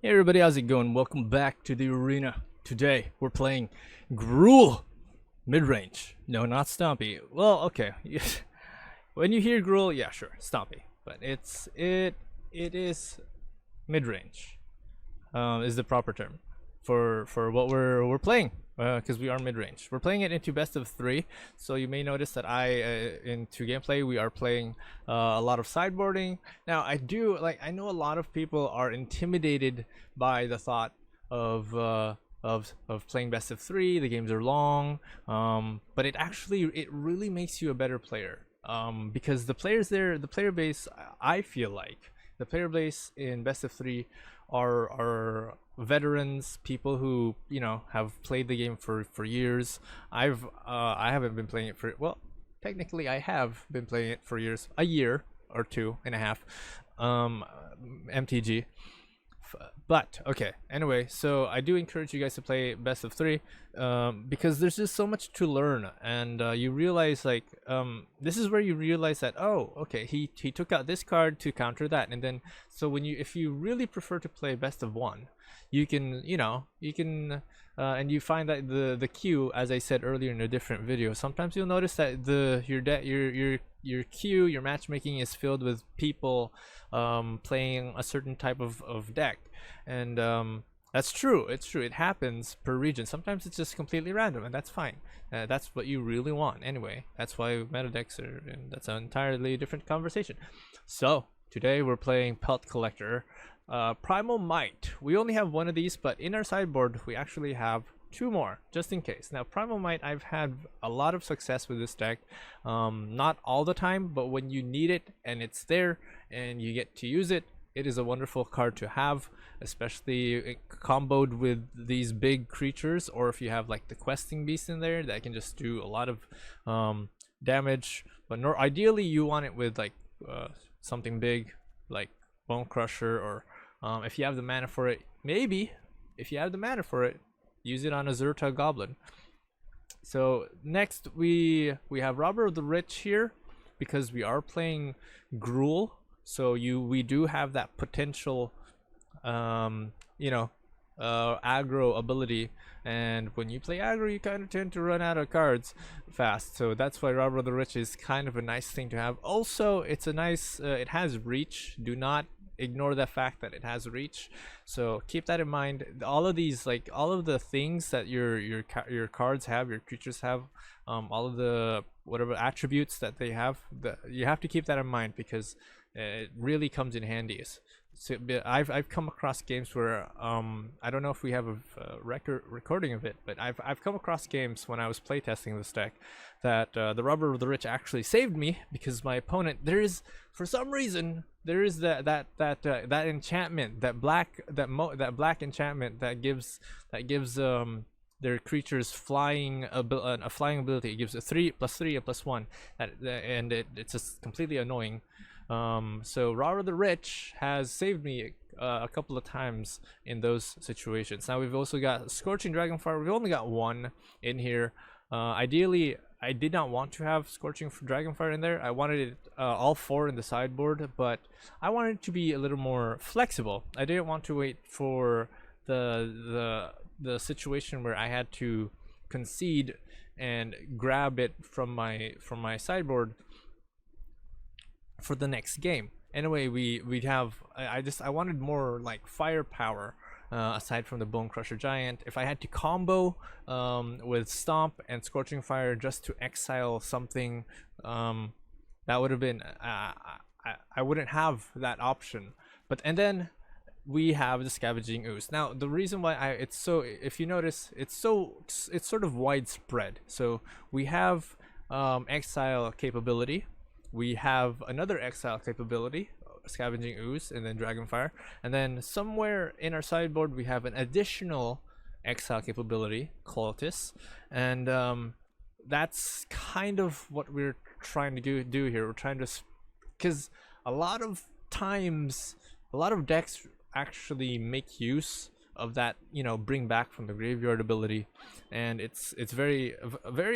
Hey everybody, how's it going? Welcome back to the arena. Today we're playing Gruul Midrange. No, not Stompy. Well, okay. When you hear Gruul, yeah, sure, Stompy. But it is midrange. Is the proper term for what we're playing. Because we are mid-range. We're playing it into best of 3, so you may notice that into gameplay we are playing a lot of sideboarding. Now I know a lot of people are intimidated by the thought of playing best of 3. The games are long, but it really makes you a better player. Because the player base, I feel like the player base in best of 3 are veterans, people who have played the game for years. I haven't been playing it for, well, technically I have been playing it for years, a year or 2.5, MTG. But okay, anyway, so I do encourage you guys to play best of 3, because there's just so much to learn, and you realize, like, this is where you realize that, oh, okay, he took out this card to counter that. And then so if you really prefer to play best of 1, you can and you find that the queue, as I said earlier in a different video, sometimes you'll notice that your queue, your matchmaking is filled with people playing a certain type of deck. And that's true. It's true. It happens per region. Sometimes it's just completely random, and that's fine. That's what you really want anyway. That's why meta decks are, and that's an entirely different conversation. So today we're playing Pelt Collector, Primal Might. We only have one of these, but in our sideboard we actually have 2 more, just in case. Now Primal Might, I've had a lot of success with this deck, not all the time, but when you need it and it's there and you get to use it, it is a wonderful card to have, especially comboed with these big creatures, or if you have like the questing beast in there that can just do a lot of damage. But ideally you want it with like something big like Bone Crusher, or if you have the mana for it, if you have the mana for it, use it on a Zerta Goblin. So next we have Robber of the Rich here, because we are playing Gruul. So we do have that potential aggro ability, and when you play aggro you kind of tend to run out of cards fast. So that's why Robber of the Rich is kind of a nice thing to have. Also, it's a nice it has reach. Do not ignore the fact that it has reach, so keep that in mind. All of these, like all of the things that your cards have, your creatures have, all of the whatever attributes that they have, you have to keep that in mind, because it really comes in handy. So I've come across games where I don't know if we have a recording of it, but I've come across games when I was playtesting this deck that the Robber of the Rich actually saved me, because my opponent, for some reason there is that enchantment, that black enchantment that gives their creatures a flying ability. It gives a 3+3 and +1, and it's just completely annoying. So Robber of the Rich has saved me a couple of times in those situations. Now we've also got Scorching Dragonfire. We've only got 1 in here. Ideally, I did not want to have Scorching Dragonfire in there. I wanted it all 4 in the sideboard, but I wanted it to be a little more flexible. I didn't want to wait for the situation where I had to concede and grab it from my sideboard for the next game. Anyway, we have I wanted more like firepower, aside from the Bone Crusher Giant. If I had to combo with Stomp and Scorching Fire just to exile something, that would have been I wouldn't have that option. And then we have the Scavenging Ooze. Now the reason why it's so, if you notice, it's sort of widespread. So we have exile capability. We have another exile capability, Scavenging Ooze, and then Dragonfire. And then somewhere in our sideboard we have an additional exile capability, Cultist. And that's kind of what we're trying to do here. We're trying to, because a lot of times, a lot of decks actually make use of that, you know, bring back from the graveyard ability, and it's very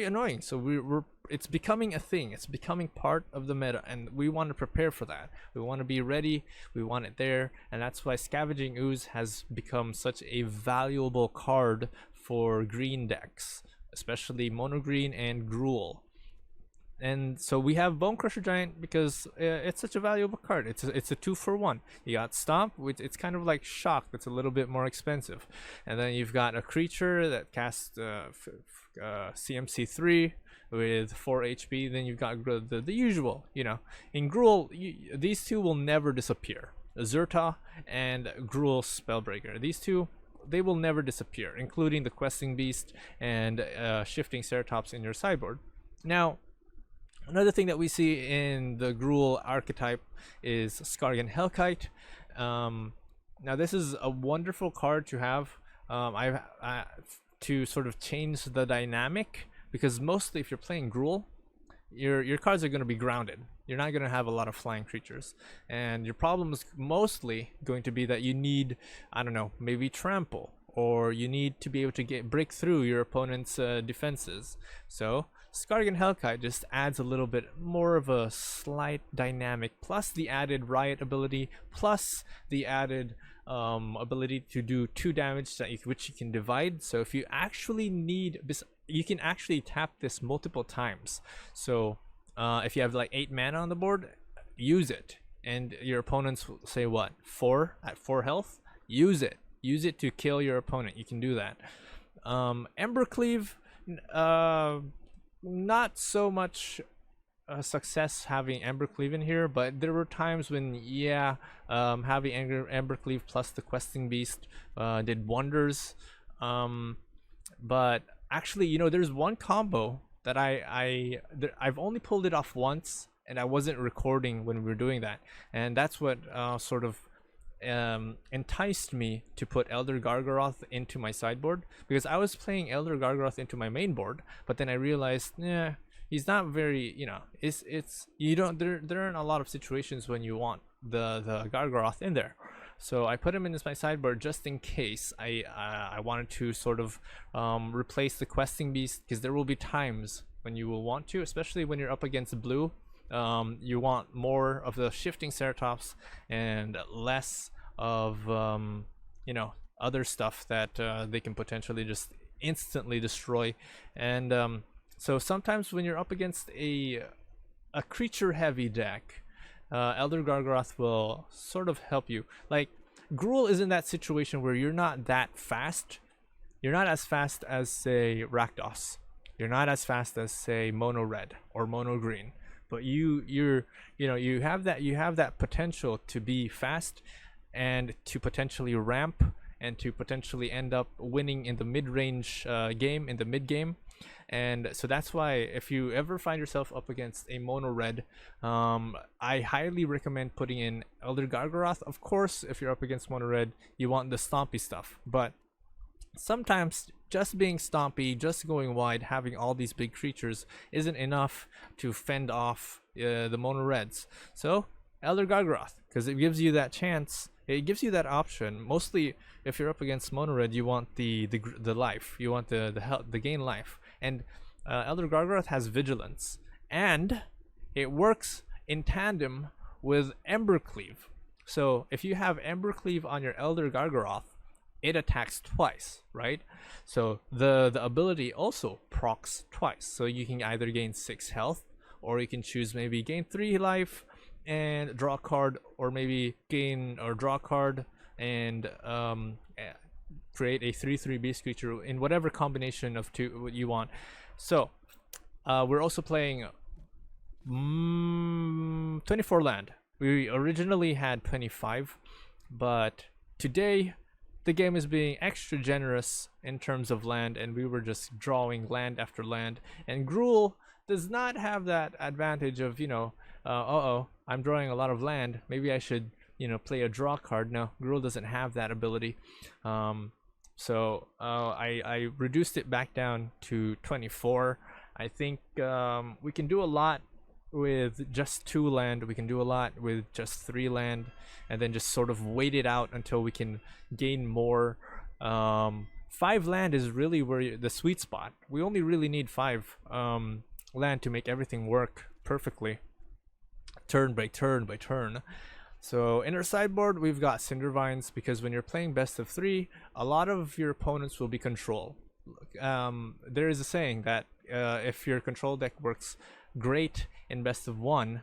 annoying. So we're it's becoming a thing. It's becoming part of the meta, and we want to prepare for that. We want to be ready. We want it there, and that's why Scavenging Ooze has become such a valuable card for green decks, especially mono green and Gruul. And so we have Bone Crusher Giant because it's such a valuable card. It's a 2-for-1. You got Stomp, which it's kind of like Shock, that's a little bit more expensive, and then you've got a creature that casts CMC3 with 4 HP. Then you've got the usual, you know. In Gruul, these two will never disappear. Zerta and Gruul Spellbreaker. These two, they will never disappear, including the Questing Beast and Shifting Ceratops in your sideboard. Now, another thing that we see in the Gruul archetype is Skargan Hellkite. Now this is a wonderful card to have to sort of change the dynamic, because mostly if you're playing Gruul, your cards are going to be grounded. You're not going to have a lot of flying creatures, and your problem is mostly going to be that you need, I don't know, maybe Trample, or you need to be able to break through your opponent's defenses. So Skargan Hellkite just adds a little bit more of a slight dynamic, plus the added Riot ability, plus the added ability to do 2 damage, which you can divide. So if you actually need this, you can actually tap this multiple times. So if you have like 8 mana on the board, use it, and your opponents will say what, 4 at 4 health, use it to kill your opponent. You can do that. Embercleave, not so much success having Embercleave in here, but there were times when, yeah, having Embercleave plus the Questing Beast did wonders. But actually, you know, there's one combo that I've only pulled it off once, and I wasn't recording when we were doing that, and that's what sort of enticed me to put Elder Gargaroth into my sideboard, because I was playing Elder Gargaroth into my main board, but then I realized, yeah, he's not very, you know, it's you don't, there aren't a lot of situations when you want the Gargaroth in there. So I put him in my sideboard just in case I wanted to sort of replace the Questing Beast, because there will be times when you will want to, especially when you're up against blue. You want more of the Shifting Ceratops and less of you know, other stuff that they can potentially just instantly destroy. And so sometimes when you're up against a creature heavy deck, Elder Gargaroth will sort of help you. Like, Gruul is in that situation where you're not that fast. You're not as fast as, say, Rakdos. You're not as fast as, say, Mono Red or Mono Green. But you have that potential to be fast, and to potentially ramp, and to potentially end up winning in the mid-range game, in the mid game. And so that's why if you ever find yourself up against a mono red, I highly recommend putting in Elder Gargaroth. Of course, if you're up against mono red, you want the stompy stuff, but sometimes just being stompy, just going wide, having all these big creatures isn't enough to fend off the mono reds. So Elder Gargaroth, because it gives you that chance, it gives you that option. Mostly if you're up against mono red, you want the life, you want the gain life, and Elder Gargaroth has vigilance, and it works in tandem with Embercleave. So if you have Embercleave on your Elder Gargaroth, it attacks twice, right? So the ability also procs twice. So you can either gain 6 health, or you can choose maybe gain 3 life and draw a card, or maybe gain or draw a card and create a 3/3 beast creature in whatever combination of 2 you want. So we're also playing 24 land. We originally had 25, but today the game is being extra generous in terms of land, and we were just drawing land after land. And Gruul does not have that advantage of, you know, I'm drawing a lot of land, maybe I should, you know, play a draw card. No, Gruul doesn't have that ability. So I reduced it back down to 24. I think we can do a lot with just 2 land, we can do a lot with just 3 land, and then just sort of wait it out until we can gain more 5 land is really where the sweet spot. We only really need 5 land to make everything work perfectly, turn by turn by turn. So in our sideboard, we've got Cindervines, because when you're playing best of 3, a lot of your opponents will be control. There is a saying that if your control deck works great in best of 1,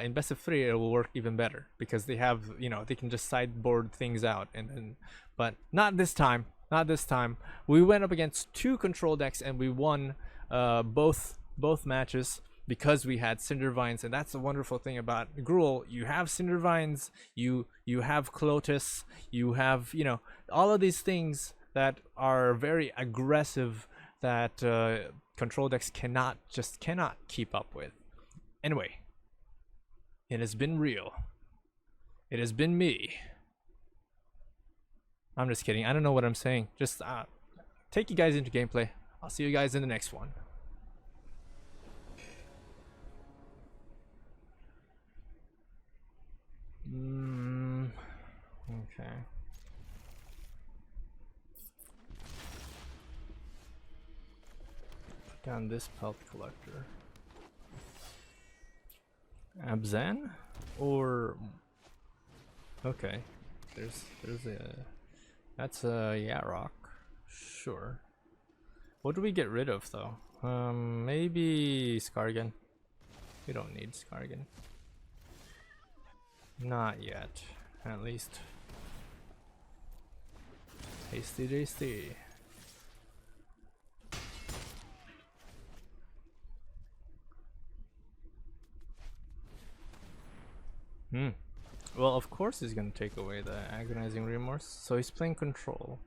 in best of 3 it will work even better, because they have, you know, they can just sideboard things out. But not this time. Not this time. We went up against 2 control decks and we won both matches, because we had Cindervines. And that's the wonderful thing about Gruul. You have Cindervines, you have Clotus, you have, you know, all of these things that are very aggressive, that control decks cannot keep up with. Anyway, it has been real. It has been me. I'm just kidding. I don't know what I'm saying. Just take you guys into gameplay. I'll see you guys in the next one. Okay. Put down this pelt collector. Abzan? Or... okay. There's a... that's a Yarok. Sure. What do we get rid of though? Maybe Skargan. We don't need Skargan. Not yet, at least. Tasty, tasty. Well, of course he's gonna take away the agonizing remorse. So he's playing control.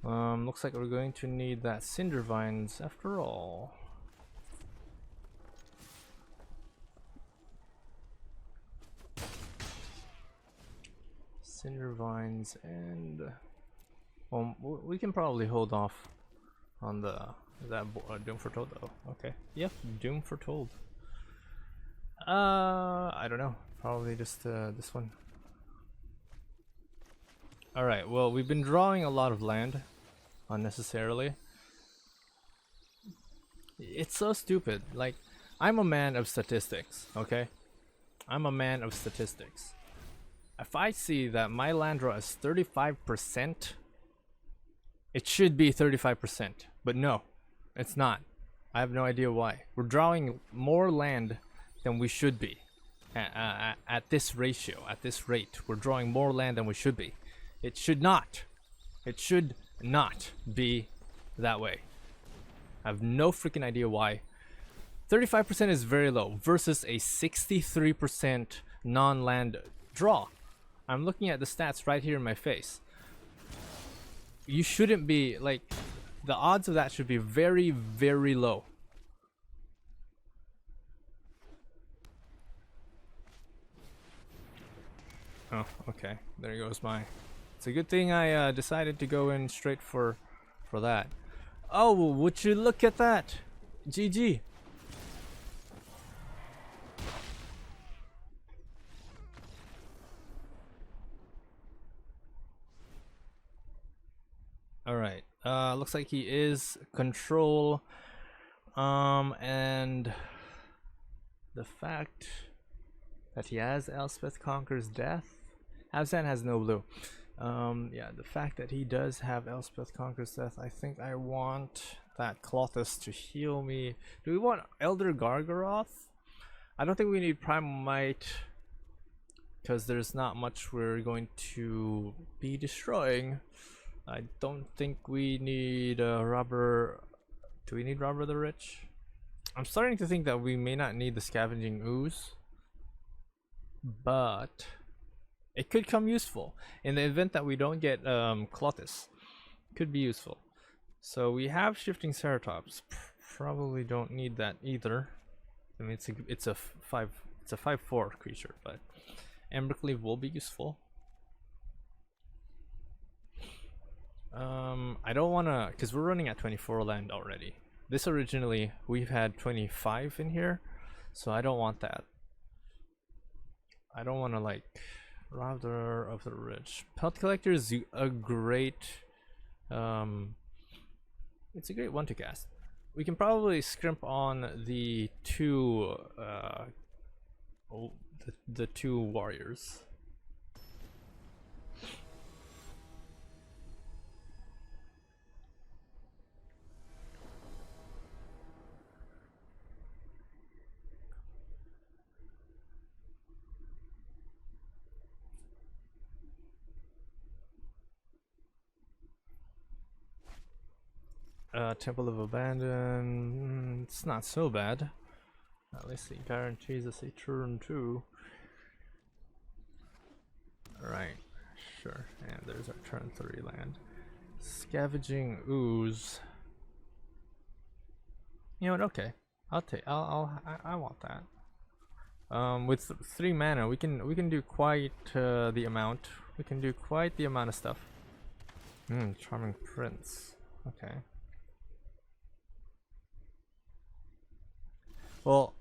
Looks like we're going to need that Cindervines after all. Cindervines, and well, we can probably hold off on the Doom Foretold though. Okay, yep, Doom Foretold. I don't know, probably just this one. Alright, well, we've been drawing a lot of land unnecessarily. It's so stupid. Like, I'm a man of statistics, okay? I'm a man of statistics. If I see that my land draw is 35%, it should be 35%. But no, it's not. I have no idea why. We're drawing more land than we should be. At this ratio, at this rate, we're drawing more land than we should be. It should not. It should not be that way. I have no freaking idea why. 35% is very low versus a 63% non-land draw. I'm looking at the stats right here in my face. You shouldn't be, like, the odds of that should be very, very low. Oh, okay. There goes my... It's a good thing I decided to go in straight for that. Oh, would you look at that? GG. Alright, looks like he is control, and the fact that he has Elspeth Conquers Death. Abzan has no blue. Yeah, the fact that he does have Elspeth Conquers Death, I think I want that Clothis to heal me. Do we want Elder Gargaroth? I don't think we need Primal Might, because there's not much we're going to be destroying. I don't think we need Robber. Do we need Robber the Rich? I'm starting to think that we may not need the Scavenging Ooze, but it could come useful in the event that we don't get Clothis. Could be useful. So we have Shifting Ceratops. Probably don't need that either. I mean, it's a 5/4 creature, but Embercleave will be useful. I don't wanna, because we're running at 24 land already. This originally we've had 25 in here, so I don't want that. I don't want to like Router of the Rich. Pelt Collector is a great it's a great one to cast. We can probably scrimp on the two the two warriors. Temple of Abandon, it's not so bad. At least it guarantees us a turn 2. Alright, sure. And there's our turn 3 land. Scavenging Ooze. You know what? Okay, I want that. With 3 mana, we can do quite the amount. We can do quite the amount of stuff. Charming Prince. Okay. Well,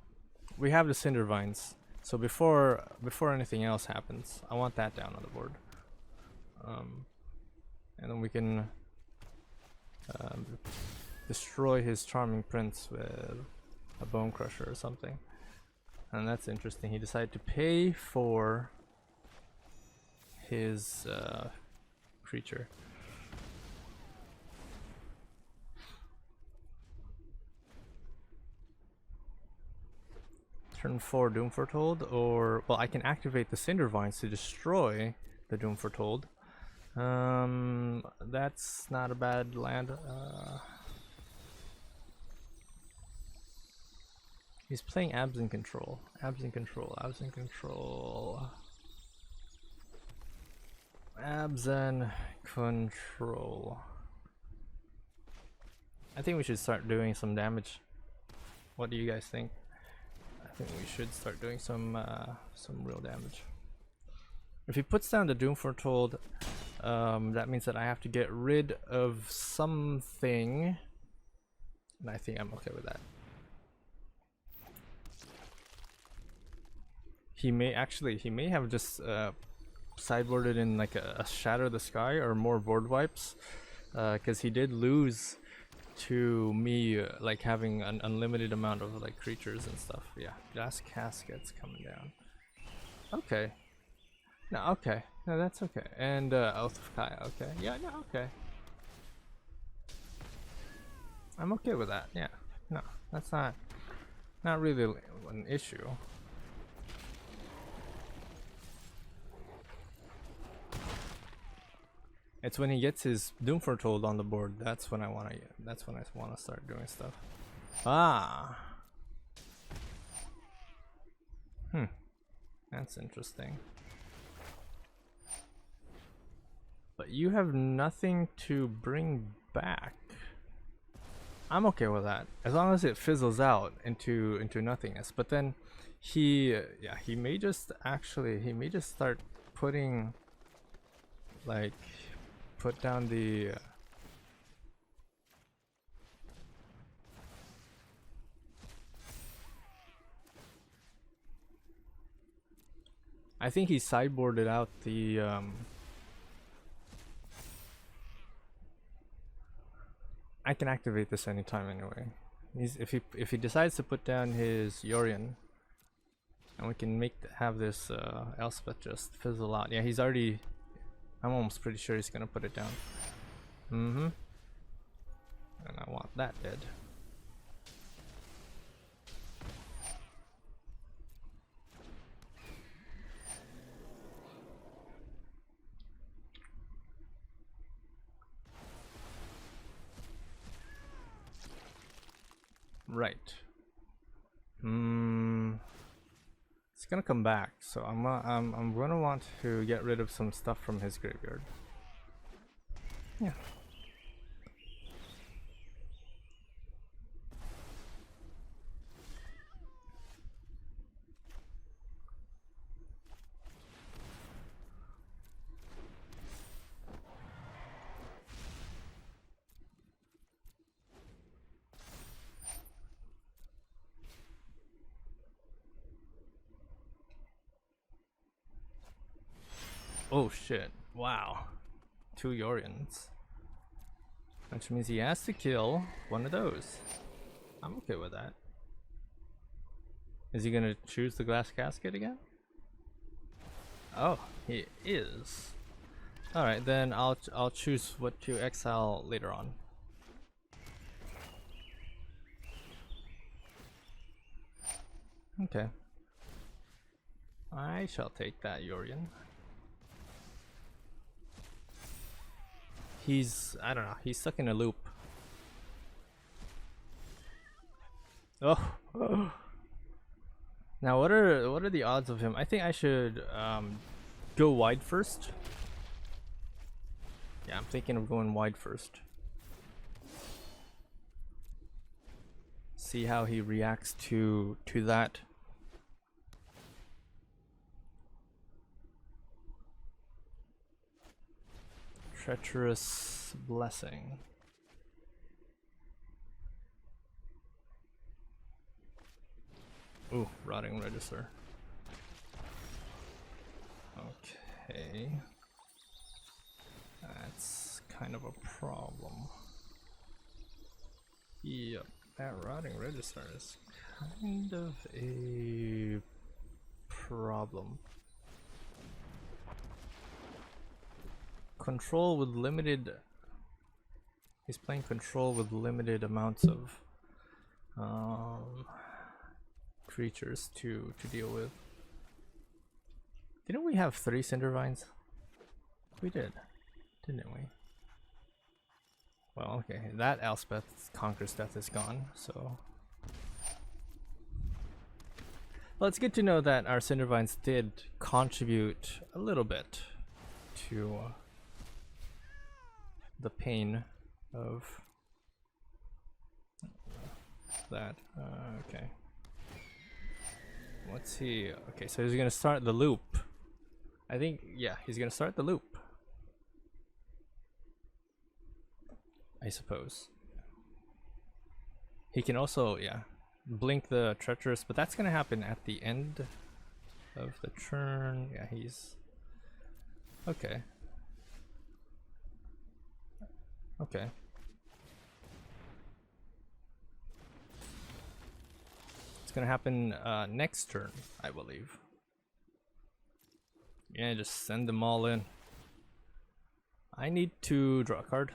we have the Cinder Vines, so before anything else happens, I want that down on the board. And then we can destroy his Charming Prince with a Bone Crusher or something. And that's interesting. He decided to pay for his creature. Turn 4 Doom Foretold, or well, I can activate the Cinder Vines to destroy the Doom Foretold. That's not a bad land. He's playing Abs in Control. Abs in Control. Abs in Control. Abs in Control. I think we should start doing some damage. What do you guys think? I think we should start doing some real damage. If he puts down the Doom Foretold, that means that I have to get rid of something, and I think I'm okay with that. He may have just sideboarded in like a Shatter the Sky or more board wipes, because he did lose to me like having an unlimited amount of like creatures and stuff. Yeah, Glass Casket's coming down. Okay. No, okay. No, that's okay. And Oath of Kaya, okay. Yeah, no, okay. I'm okay with that. Yeah. No, that's not really an issue. It's when he gets his Doom Foretold on the board, that's when I wanna start doing stuff. Ah. That's interesting. But you have nothing to bring back. I'm okay with that, as long as it fizzles out into nothingness. But then he may just start putting, like, put down the I think he sideboarded out the I can activate this anytime anyway. If he decides to put down his Yorion, and we can have this Elspeth just fizzle out. Yeah, he's already. I'm almost pretty sure he's gonna put it down. And I want that dead. Right. It's gonna come back, so I'm gonna want to get rid of some stuff from his graveyard. Yeah. Oh shit! Wow, 2 Yorians, which means he has to kill one of those. I'm okay with that. Is he gonna choose the glass casket again? Oh, he is. All right, then I'll choose what to exile later on. Okay. I shall take that Yorian. I don't know, he's stuck in a loop. Oh. Now what are the odds of him? I think I should go wide first. Yeah, I'm thinking of going wide first. See how he reacts to that. Treacherous blessing. Ooh, rotting register. Okay. That's kind of a problem. Yep, that rotting register is kind of a problem. Control with limited. He's playing control with limited amounts of creatures to deal with. Didn't we have 3 Cindervines? We did, didn't we? Well, okay, that Elspeth Conquers Death is gone, so. Well, it's good to know that our Cindervines did contribute a little bit to the pain of that. Okay. What's he? Okay, so he's gonna start the loop. I think, yeah, he's gonna start the loop. I suppose. He can also, yeah, blink the treacherous, but that's gonna happen at the end of the turn. Yeah, he's okay. Okay. It's gonna happen next turn, I believe. Yeah, just send them all in. I need to draw a card.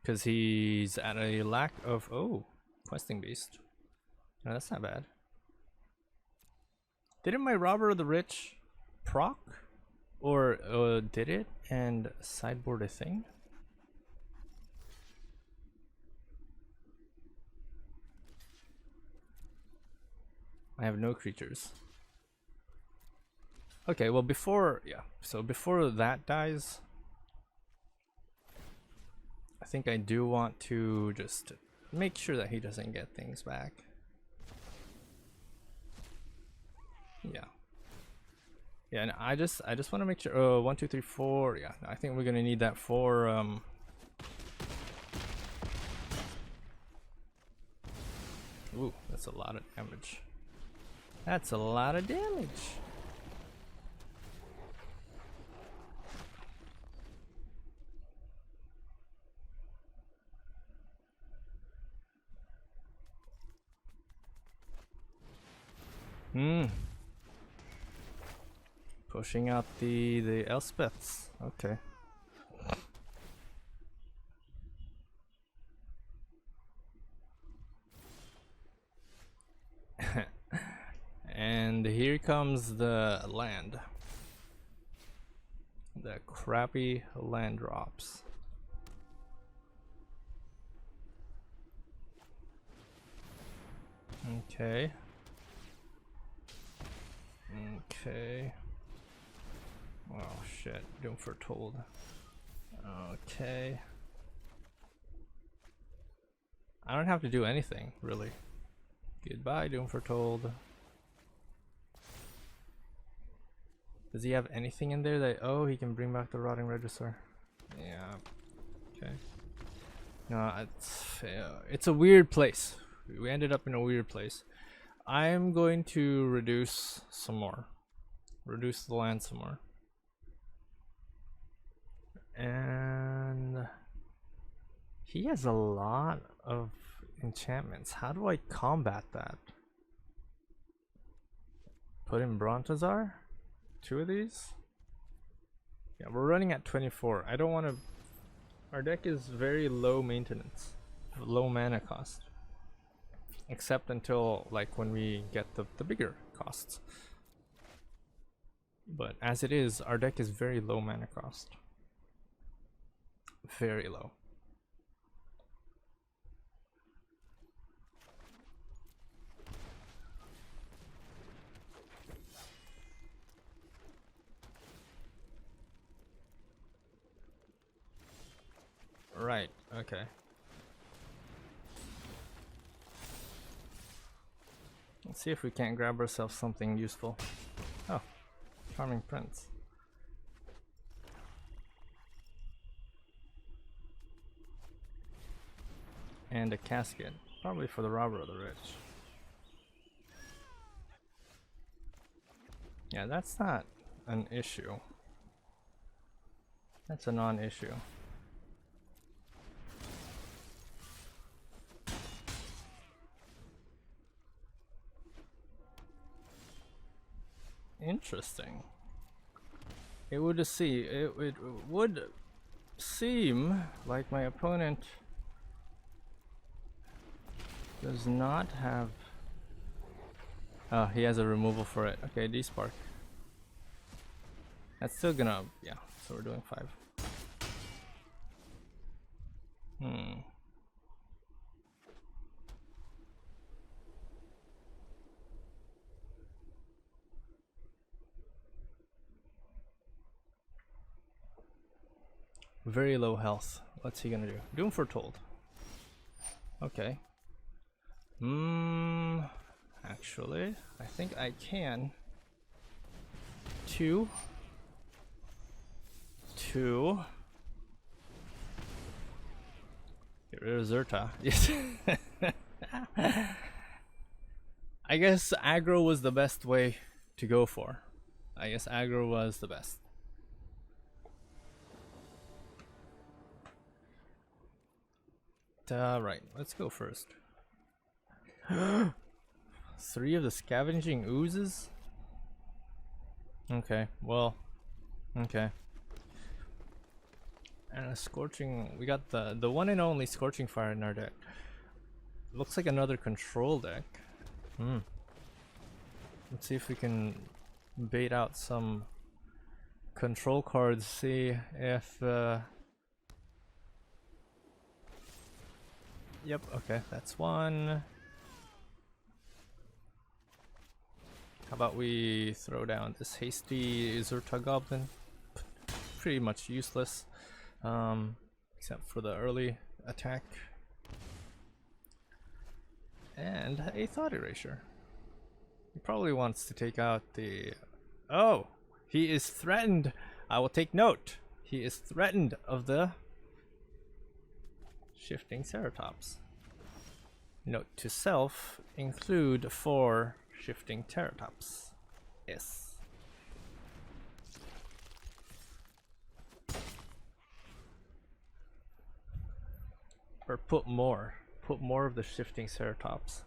Because he's at a lack of, oh, questing beast. No, that's not bad. Didn't my Robber of the Rich proc? Or did it and sideboard a thing? I have no creatures. Okay, well before, yeah, so before that dies, I think I do want to just make sure that he doesn't get things back. Yeah. Yeah, and I just want to make sure. 1, 2, 3, 4. Yeah, I think we're gonna need that for Ooh, that's a lot of damage. That's a lot of damage. Pushing out the Elspeths. Okay. And here comes the land. The crappy land drops. Okay. Okay. Oh shit, Doom Foretold. Okay. I don't have to do anything, really. Goodbye, Doom Foretold. Does he have anything in there that, oh, he can bring back the Rotting Register? Yeah. Okay. No, it's a weird place. We ended up in a weird place. I'm going to reduce some more. Reduce the land some more. And he has a lot of enchantments. How do I combat that? Put in Brontazar? 2 of these? Yeah, we're running at 24. I don't want to... Our deck is very low maintenance. Low mana cost. Except until like when we get the bigger costs. But as it is, our deck is very low mana cost. Very low. Right, okay. Let's see if we can't grab ourselves something useful. Oh, Charming Prince. And a casket, probably for the Robber of the Rich. Yeah, that's not an issue. That's a non-issue. Interesting. It would seem like my opponent does not have... Oh, he has a removal for it. Okay, D-Spark. That's still gonna... Yeah, so we're doing 5. Very low health. What's he gonna do? Doom Foretold. Okay. Actually, I think I can. 2. Get rid of Zerta. Yes. I guess aggro was the best way to go for. I guess aggro was the best. Right, let's go first. 3 of the Scavenging Oozes? Okay, well, okay. And a Scorching, we got the one and only Scorching Fire in our deck. Looks like another control deck. Let's see if we can bait out some control cards, see if... Yep, okay, that's one. How about we throw down this hasty Zerta Goblin? Pretty much useless, except for the early attack. And a Thought Erasure. He probably wants to take out the... Oh! He is threatened! I will take note! He is threatened of the Shifting Ceratops. Note to self, include 4 Shifting Ceratops. Yes. Or put more of the Shifting Ceratops.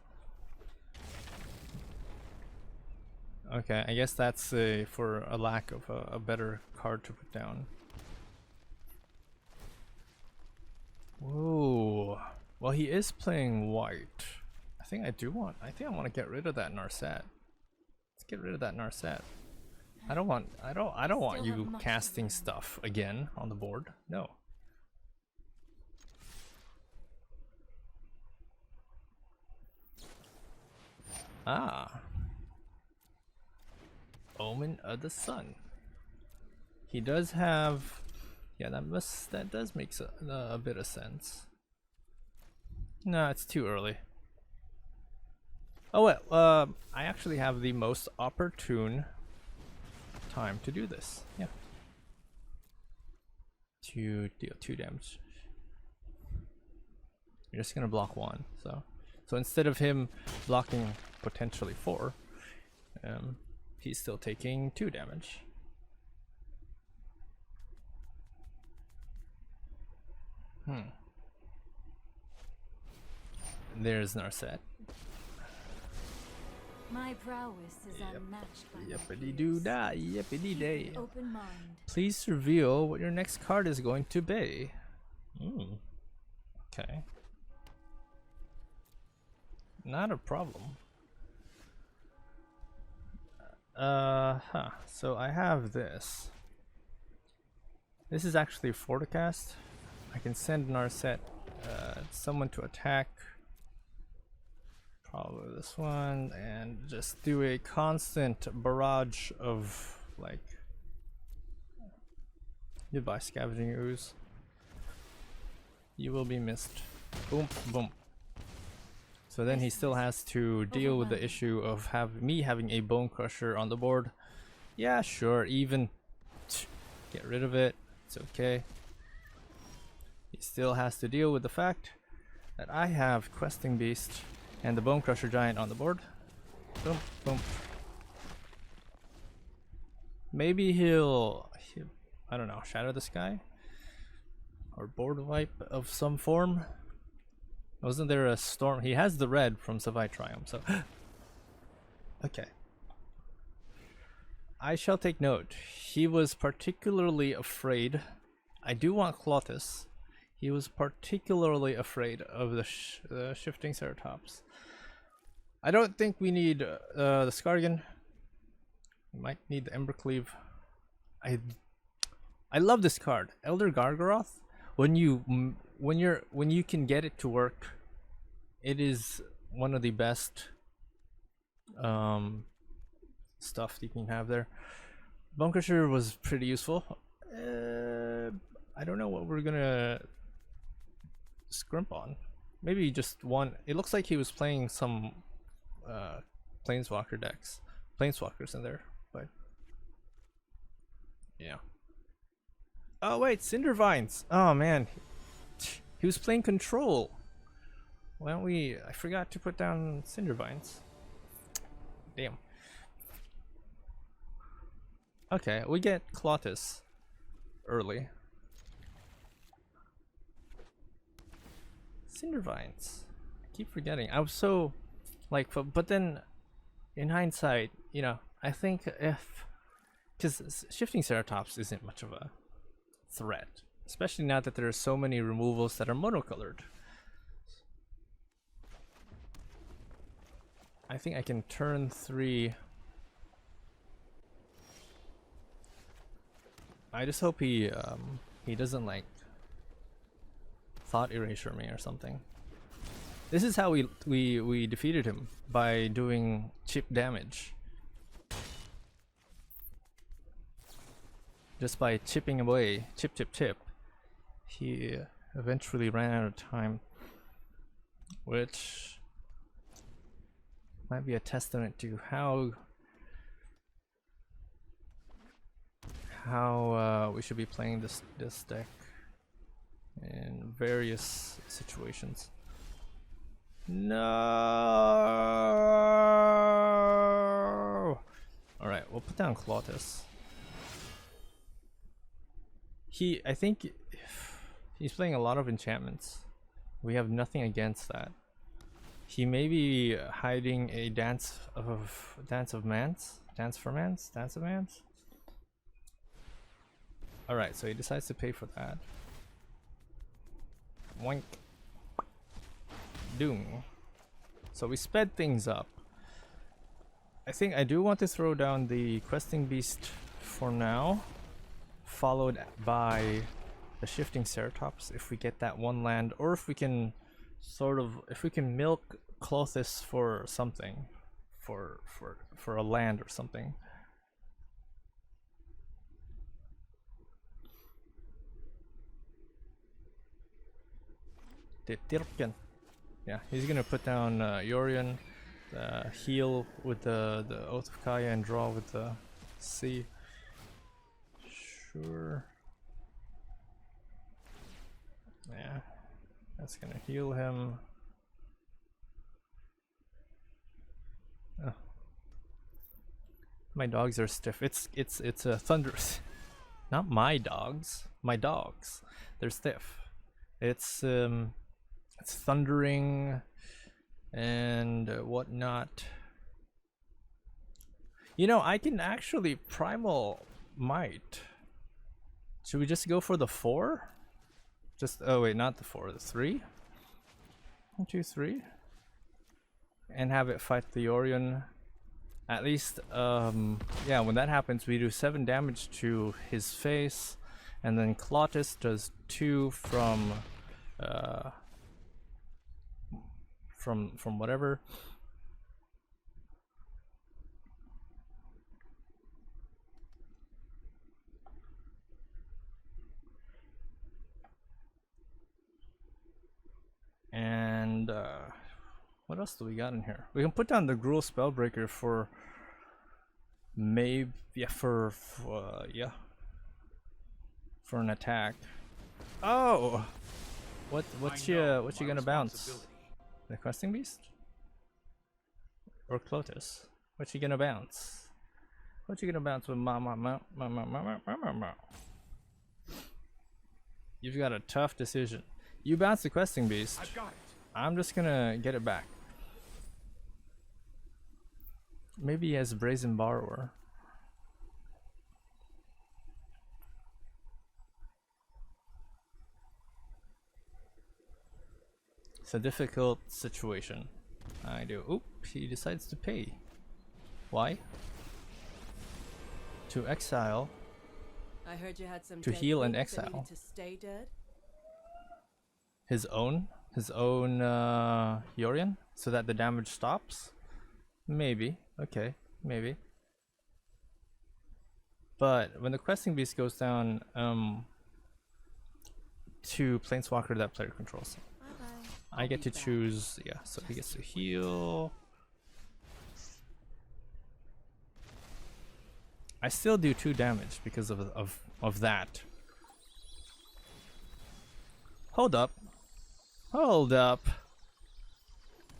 Okay, I guess that's for a lack of a better card to put down. Whoa. Well, he is playing white. I think I want to get rid of that Narset. Let's get rid of that Narset. I don't want you casting stuff again on the board. No. Ah. Omen of the Sun. He does have... Yeah, that does make a bit of sense. No, it's too early. Oh well, I actually have the most opportune time to do this. Yeah. To deal 2 damage. You're just gonna block 1, so So instead of him blocking potentially 4, he's still taking 2 damage. There's Narset. My prowess is unmatched by my Yippity doo da, yippity day. open mind. Please reveal what your next card is going to be. Okay. Not a problem. So I have this. This is actually Forticast. I can send Narset someone to attack. Probably this one, and just do a constant barrage of like. Goodbye, Scavenging Ooze. You will be missed. Boom, boom. So then he still has to deal with the issue of me having a Bone Crusher on the board. Yeah, sure, even. Get rid of it. It's okay. He still has to deal with the fact that I have Questing Beast and the Bone Crusher Giant on the board. Boom, boom. Maybe he'll I don't know, Shatter the Sky? Or Board Wipe of some form? Wasn't there a storm? He has the red from Savai Triumph, so. Okay. I shall take note. He was particularly afraid. I do want Clothis. He was particularly afraid of the Shifting Ceratops. I don't think we need the Scargan. We might need the Embercleave. I love this card, Elder Gargaroth. When you can get it to work, it is one of the best stuff you can have there. Bone Crusher was pretty useful. I don't know what we're gonna scrimp on. Maybe just one. It looks like he was playing some Planeswalker decks, Planeswalkers in there, but yeah. Oh wait, Cindervines. Oh man, he was playing Control. Why don't we? I forgot to put down Cindervines. Damn. Okay, we get Clothis early. Cindervines. I keep forgetting. I was so like, but then in hindsight, you know, I think because Shifting Ceratops isn't much of a threat, especially now that there are so many removals that are monocolored. I think I can turn 3. I just hope he doesn't like Thought Erasure me or something. This is how we defeated him, by doing chip damage. Just by chipping away, chip, he eventually ran out of time, which might be a testament to how we should be playing this deck in various situations. No. All right, we'll put down Clothis. I think he's playing a lot of enchantments. We have nothing against that. He may be hiding a Dance of Mance. Alright, so he decides to pay for that. Wank. Doom. So we sped things up. I think I do want to throw down the Questing Beast for now, followed by the Shifting Ceratops if we get that one land, or if we can milk Clothis for something, for a land or something. Yeah, he's gonna put down Yorion, heal with the Oath of Kaya, and draw with the sea. Sure. Yeah, that's gonna heal him. Oh. My dogs are stiff. It's a thunderous. Not my dogs. My dogs. They're stiff. It's thundering and whatnot. You know, I can actually Primal Might. Should we just go for the 4? Just, oh wait, not the 4, the 3? 1, 2, 3. And have it fight the Orion. At least, yeah, when that happens, we do 7 damage to his face. And then Clotus does 2 from whatever. And what else do we got in here? We can put down the Gruul Spellbreaker for maybe, yeah, for an attack. Oh, what's you gonna bounce? The Questing Beast or Clotus? What you gonna bounce? What you gonna bounce with ma? You've got a tough decision. You bounce the Questing Beast. I've got it. I'm just gonna get it back. Maybe he has Brazen Borrower. It's a difficult situation. I do. Oop, he decides to pay. Why? To exile. I heard you had some To dead heal and things that exile. needed to stay dead. His own Yorion, so that the damage stops. Maybe. Okay, maybe. But when the Questing Beast goes down, to Planeswalker that player controls, Bye-bye. I get to choose. Yeah, so he gets to heal. I still do 2 damage because of that. Hold up. Hold up.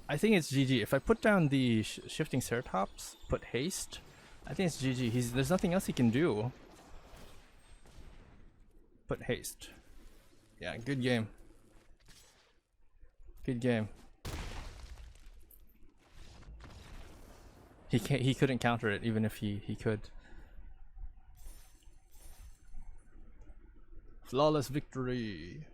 I think it's GG. If I put down the Shifting Ceratops, put haste, I think it's GG. There's nothing else he can do. Put haste. Yeah, good game. Good game. He couldn't counter it even if he could. Flawless victory.